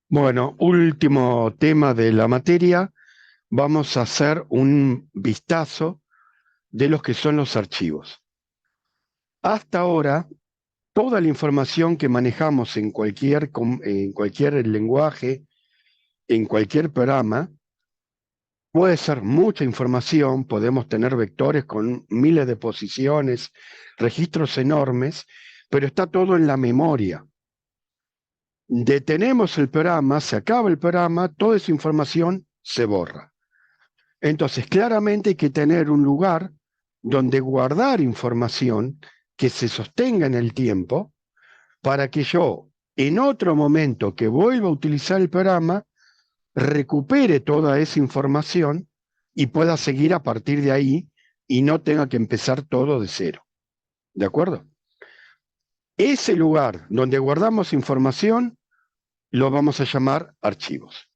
Bueno, último tema de la materia, vamos a hacer un vistazo de los que son los archivos. Hasta ahora, toda la información que manejamos en cualquier lenguaje, en cualquier programa, puede ser mucha información, podemos tener vectores con miles de posiciones, registros enormes, pero está todo en la memoria. Detenemos el programa, se acaba el programa, toda esa información se borra. Entonces, claramente hay que tener un lugar donde guardar información que se sostenga en el tiempo para que yo, en otro momento que vuelva a utilizar el programa, recupere toda esa información y pueda seguir a partir de ahí y no tenga que empezar todo de cero. ¿De acuerdo? Ese lugar donde guardamos información lo vamos a llamar archivos.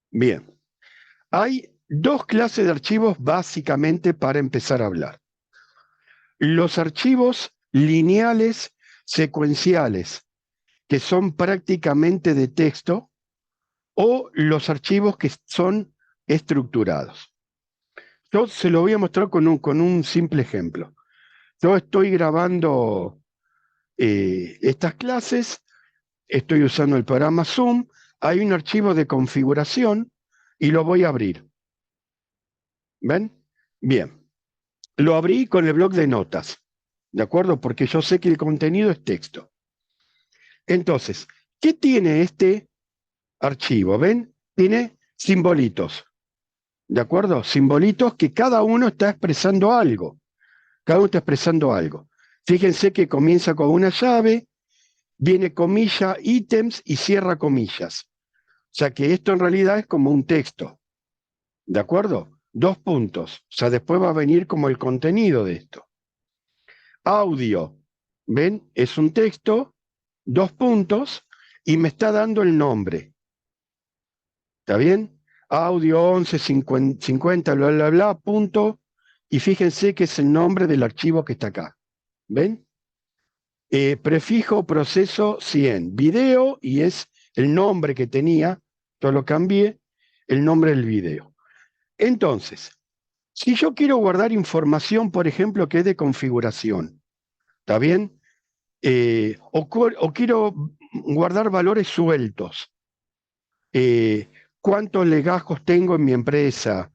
Bien, hay dos clases de archivos básicamente para empezar a hablar. Los archivos lineales secuenciales, que son prácticamente de texto, o los archivos que son estructurados. Yo se lo voy a mostrar con un simple ejemplo. Yo estoy grabando estas clases, estoy usando el programa Zoom, hay un archivo de configuración y lo voy a abrir. ¿Ven? Bien. Lo abrí con el bloc de notas, ¿de acuerdo? Porque yo sé que el contenido es texto. Entonces, ¿qué tiene este archivo? ¿Ven? Tiene simbolitos, ¿de acuerdo? Simbolitos que cada uno está expresando algo. Cada uno está expresando algo. Fíjense que comienza con una llave, viene comilla, ítems y cierra comillas. O sea que esto en realidad es como un texto, ¿de acuerdo? Dos puntos. O sea, después va a venir como el contenido de esto. Audio, ¿ven? Es un texto, dos puntos, y me está dando el nombre. ¿Está bien? Audio 11 50, bla, bla, bla, punto. Y fíjense que es el nombre del archivo que está acá. ¿Ven? Prefijo proceso 100. Video, y es el nombre que tenía. Yo lo cambié, el nombre del video. Entonces, si yo quiero guardar información, por ejemplo, que es de configuración, ¿está bien? O quiero guardar valores sueltos. ¿Cuántos legajos tengo en mi empresa?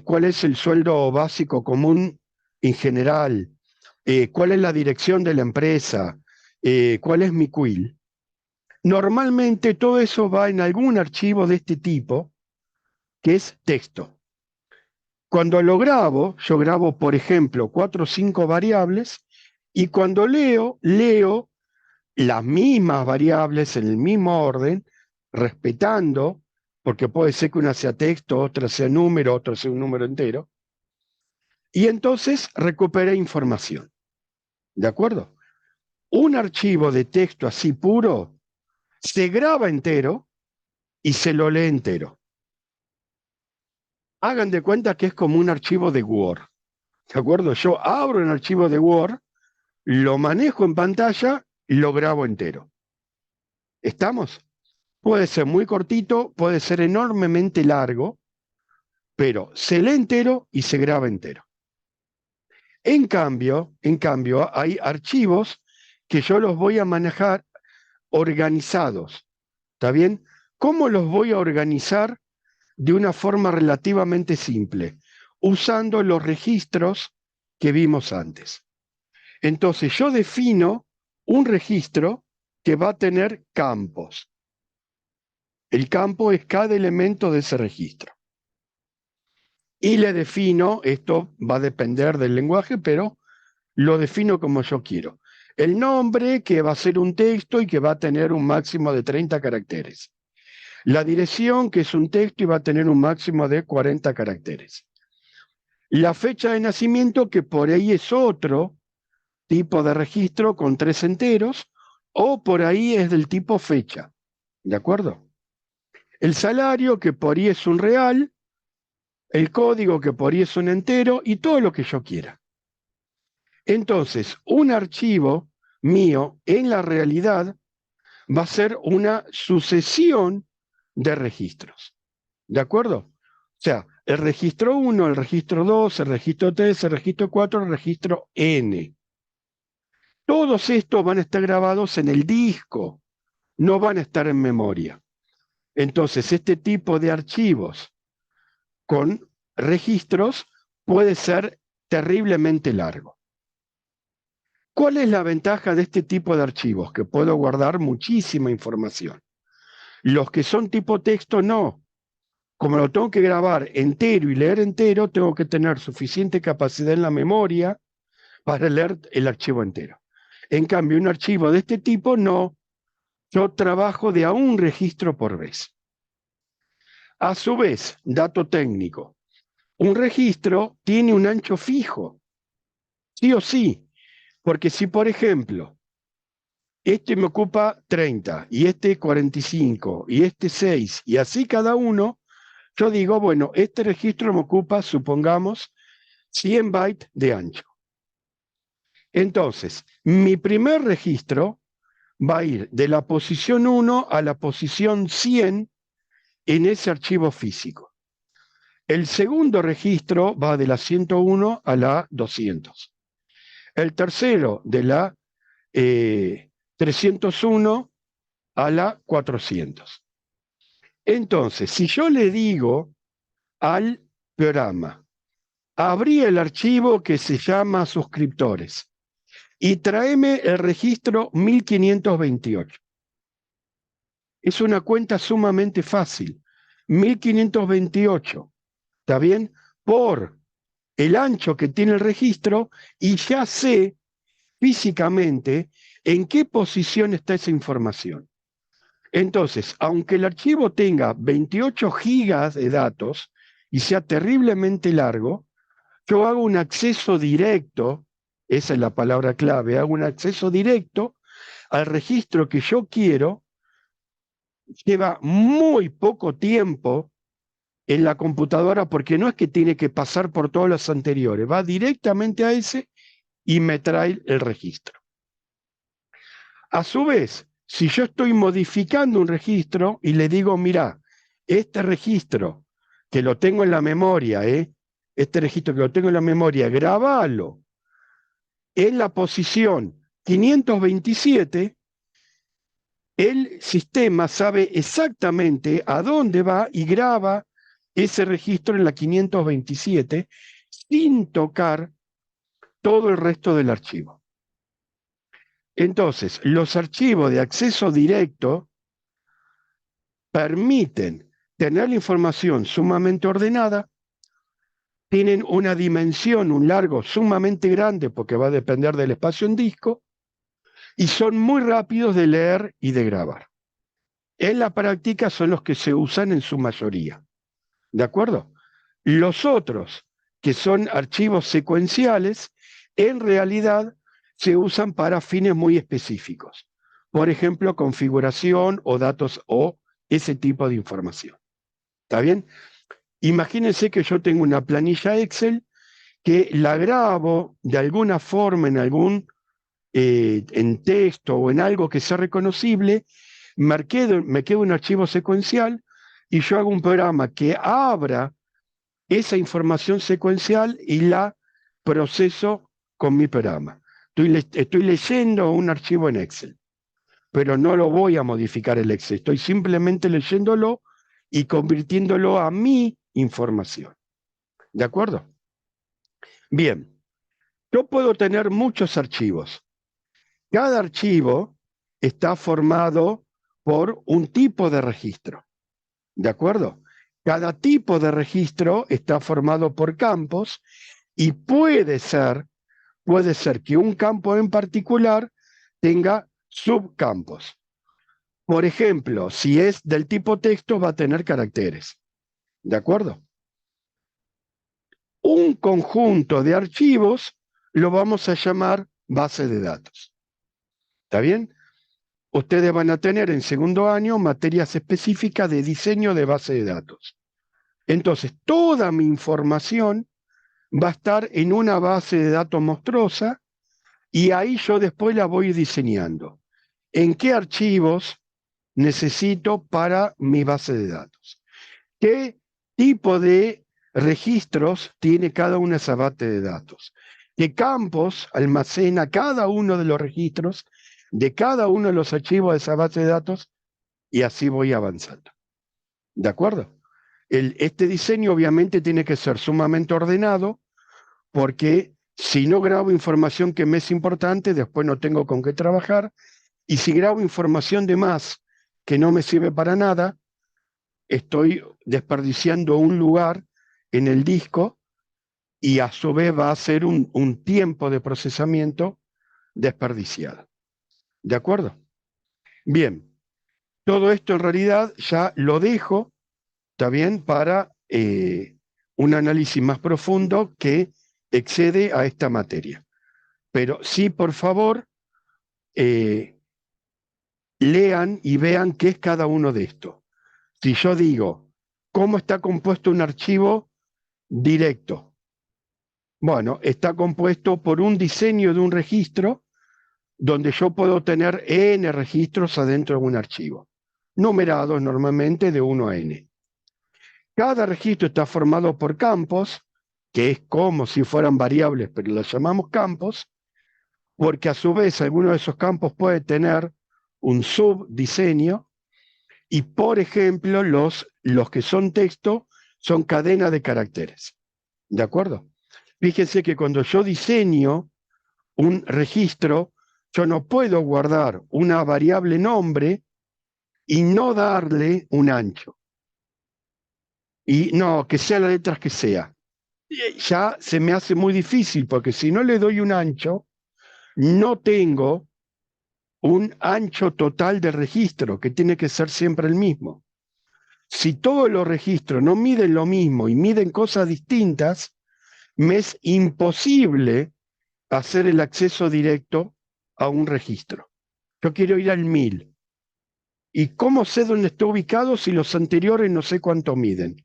¿Cuál es el sueldo básico común en general? ¿Cuál es la dirección de la empresa? ¿Cuál es mi quill? Normalmente todo eso va en algún archivo de este tipo, que es texto. Cuando lo grabo, yo grabo, por ejemplo, 4 o 5 variables, y cuando leo las mismas variables en el mismo orden, respetando, porque puede ser que una sea texto, otra sea número, otra sea un número entero, y entonces recuperé información. ¿De acuerdo? Un archivo de texto así puro se graba entero y se lo lee entero. Hagan de cuenta que es como un archivo de Word. ¿De acuerdo? Yo abro un archivo de Word, lo manejo en pantalla y lo grabo entero. ¿Estamos? Puede ser muy cortito, puede ser enormemente largo, pero se lee entero y se graba entero. En cambio, hay archivos que yo los voy a manejar organizados. ¿Está bien? ¿Cómo los voy a organizar? De una forma relativamente simple, usando los registros que vimos antes. Entonces, yo defino un registro que va a tener campos. El campo es cada elemento de ese registro. Y le defino, esto va a depender del lenguaje, pero lo defino como yo quiero. El nombre, que va a ser un texto y que va a tener un máximo de 30 caracteres. La dirección, que es un texto y va a tener un máximo de 40 caracteres. La fecha de nacimiento, que por ahí es otro tipo de registro con 3 enteros, o por ahí es del tipo fecha. ¿De acuerdo? El salario, que por ahí es un real, el código, que por ahí es un entero, y todo lo que yo quiera. Entonces, un archivo mío en la realidad va a ser una sucesión de registros. ¿De acuerdo? O sea, el registro 1, el registro 2, el registro 3, el registro 4, el registro N. Todos estos van a estar grabados en el disco, no van a estar en memoria. Entonces, este tipo de archivos con registros puede ser terriblemente largo. ¿Cuál es la ventaja de este tipo de archivos? Que puedo guardar muchísima información. Los que son tipo texto, no. Como lo tengo que grabar entero y leer entero, tengo que tener suficiente capacidad en la memoria para leer el archivo entero. En cambio, un archivo de este tipo, no. Yo trabajo de a un registro por vez. A su vez, dato técnico, un registro tiene un ancho fijo, sí o sí, porque si, por ejemplo, este me ocupa 30, y este 45, y este 6, y así cada uno, yo digo, bueno, este registro me ocupa, supongamos, 100 bytes de ancho. Entonces, mi primer registro va a ir de la posición 1 a la posición 100 en ese archivo físico. El segundo registro va de la 101 a la 200. El tercero de la 301 a la 400. Entonces, si yo le digo al programa, abrí el archivo que se llama suscriptores y tráeme el registro 1528. Es una cuenta sumamente fácil. 1528, ¿está bien? Por el ancho que tiene el registro y ya sé físicamente en qué posición está esa información. Entonces, aunque el archivo tenga 28 gigas de datos y sea terriblemente largo, yo hago un acceso directo, esa es la palabra clave, hago un acceso directo al registro que yo quiero, lleva muy poco tiempo en la computadora porque no es que tiene que pasar por todos los anteriores, va directamente a ese y me trae el registro. A su vez, si yo estoy modificando un registro y le digo, mira, este registro que lo tengo en la memoria, este registro que lo tengo en la memoria, grabalo en la posición 527, el sistema sabe exactamente a dónde va y graba ese registro en la 527 sin tocar todo el resto del archivo. Entonces, los archivos de acceso directo permiten tener la información sumamente ordenada, tienen una dimensión, un largo sumamente grande porque va a depender del espacio en disco, y son muy rápidos de leer y de grabar. En la práctica son los que se usan en su mayoría. ¿De acuerdo? Los otros, que son archivos secuenciales, en realidad se usan para fines muy específicos. Por ejemplo, configuración o datos o ese tipo de información. ¿Está bien? Imagínense que yo tengo una planilla Excel que la grabo de alguna forma en texto o en algo que sea reconocible, me quedo un archivo secuencial y yo hago un programa que abra esa información secuencial y la proceso con mi programa. Estoy leyendo un archivo en Excel, pero no lo voy a modificar el Excel, estoy simplemente leyéndolo y convirtiéndolo a mi información. ¿De acuerdo? Bien, yo puedo tener muchos archivos. Cada archivo está formado por un tipo de registro. ¿De acuerdo? Cada tipo de registro está formado por campos y puede ser que un campo en particular tenga subcampos. Por ejemplo, si es del tipo texto, va a tener caracteres. ¿De acuerdo? Un conjunto de archivos lo vamos a llamar base de datos. ¿Está bien? Ustedes van a tener en segundo año materias específicas de diseño de base de datos. Entonces, toda mi información va a estar en una base de datos monstruosa y ahí yo después la voy diseñando. ¿En qué archivos necesito para mi base de datos? ¿Qué tipo de registros tiene cada una de esas bases de datos? ¿Qué campos almacena cada uno de los registros de cada uno de los archivos de esa base de datos? Y así voy avanzando. ¿De acuerdo? Este diseño obviamente tiene que ser sumamente ordenado, porque si no grabo información que me es importante, después no tengo con qué trabajar, y si grabo información de más que no me sirve para nada, estoy desperdiciando un lugar en el disco y a su vez va a ser un tiempo de procesamiento desperdiciado. ¿De acuerdo? Bien, todo esto en realidad ya lo dejo, ¿está bien?, para un análisis más profundo que excede a esta materia. Pero sí, por favor, lean y vean qué es cada uno de estos. Si yo digo, ¿cómo está compuesto un archivo directo? Bueno, está compuesto por un diseño de un registro donde yo puedo tener n registros adentro de un archivo, numerados normalmente de 1 a n. Cada registro está formado por campos, que es como si fueran variables, pero los llamamos campos, porque a su vez alguno de esos campos puede tener un subdiseño, y por ejemplo los que son texto son cadenas de caracteres. ¿De acuerdo? Fíjense que cuando yo diseño un registro, yo no puedo guardar una variable nombre y no darle un ancho. Y no, que sea las letras que sea. Ya se me hace muy difícil, porque si no le doy un ancho, no tengo un ancho total de registro, que tiene que ser siempre el mismo. Si todos los registros no miden lo mismo y miden cosas distintas, me es imposible hacer el acceso directo a un registro. Yo quiero ir al 1000. ¿Y cómo sé dónde está ubicado si los anteriores no sé cuánto miden?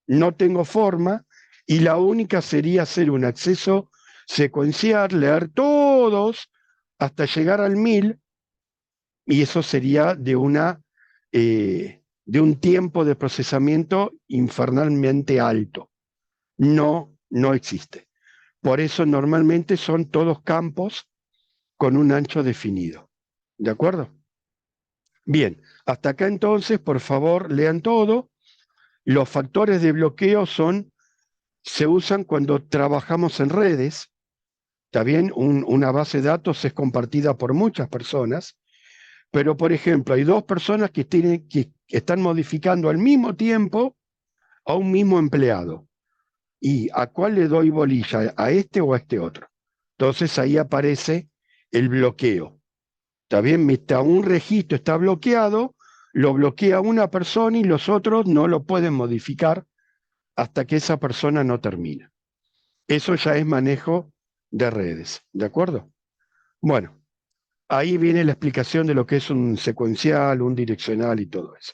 No tengo forma, y la única sería hacer un acceso secuencial, leer todos hasta llegar al 1000, y eso sería de un tiempo de procesamiento infernalmente alto. No existe. Por eso normalmente son todos campos con un ancho definido. ¿De acuerdo? Bien, hasta acá entonces, por favor, lean todo. Los factores de bloqueo se usan cuando trabajamos en redes. Está bien, una base de datos es compartida por muchas personas, pero por ejemplo, hay dos personas que están modificando al mismo tiempo a un mismo empleado. ¿Y a cuál le doy bolilla? ¿A este o a este otro? Entonces ahí aparece el bloqueo. ¿Está bien? Mientras un registro está bloqueado, lo bloquea una persona y los otros no lo pueden modificar hasta que esa persona no termina. Eso ya es manejo de redes. ¿De acuerdo? Bueno, ahí viene la explicación de lo que es un secuencial, un direccional y todo eso.